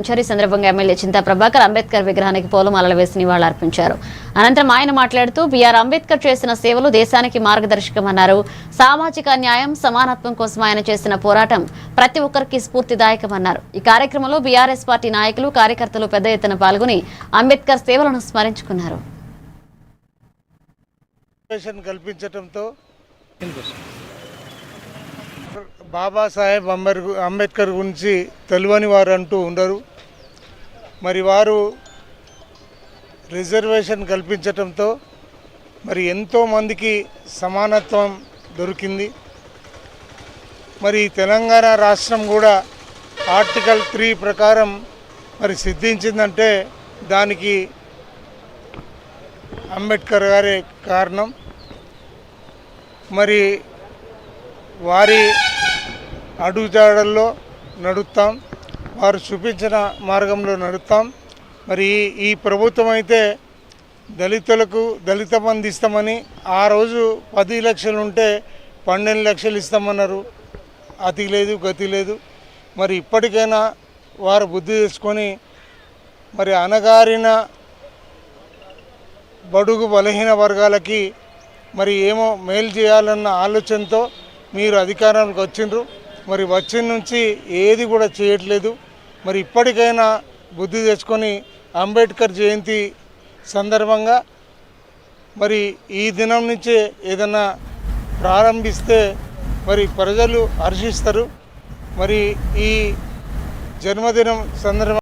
ఈ సందర్భంగా ఎమ్మెల్యే చింతా ప్రభాకర్ అంబేద్కర్ విగ్రహానికి పూలమాలలు వేసి నివాళులర్పించారు. అనంతరం ఆయన మాట్లాడుతూ బీఆర్ అంబేద్కర్ చేసిన సేవలు దేశానికి మార్గదర్శకమన్నారు. సామాజిక న్యాయం, సమానత్వం కోసం ఆయన చేసిన పోరాటం ప్రతి ఒక్కరికి స్ఫూర్తిదాయకమన్నారు. ఈ కార్యక్రమంలో బీఆర్ఎస్ పార్టీ నాయకులు, కార్యకర్తలు పెద్ద ఎత్తున పాల్గొని అంబేద్కర్ సేవలను స్మరించుకున్నారు. కల్పించడంతో బాబాసాహెబ్ అంబేద్కర్ గురించి తెలియని వారు అంటూ ఉండరు. మరి వారు రిజర్వేషన్ కల్పించడంతో మరి ఎంతోమందికి సమానత్వం దొరికింది. మరి తెలంగాణ రాష్ట్రం కూడా ఆర్టికల్ 3 ప్రకారం మరి సిద్ధించిందంటే దానికి అంబేద్కర్ గారే కారణం. మరి వారి అడుగుజాడల్లో నడుస్తాం, వారు చూపించిన మార్గంలో నడుస్తాం. మరి ఈ ప్రభుత్వం అయితే దళితులకు దళిత బంధు ఇస్తామని ఆ రోజు 10 లక్షలు ఉంటే 12 లక్షలు ఇస్తామన్నారు. అతి లేదు, గతి లేదు. మరి ఇప్పటికైనా వారు బుద్ధి తెచ్చుకొని మరి అణగారిన బడుగు బలహీన వర్గాలకి మరి ఏమో మేలు చేయాలన్న ఆలోచనతో మీరు అధికారానికి వచ్చిండ్రు. మరి వచ్చిన నుంచి ఏది కూడా చేయట్లేదు. మరి ఇప్పటికైనా బుద్ధి తెచ్చుకొని అంబేద్కర్ జయంతి సందర్భంగా మరి ఈ దినం నుంచే ఏదైనా ప్రారంభిస్తే మరి ప్రజలు హర్షిస్తారు. మరి ఈ జన్మదినం సందర్భంగా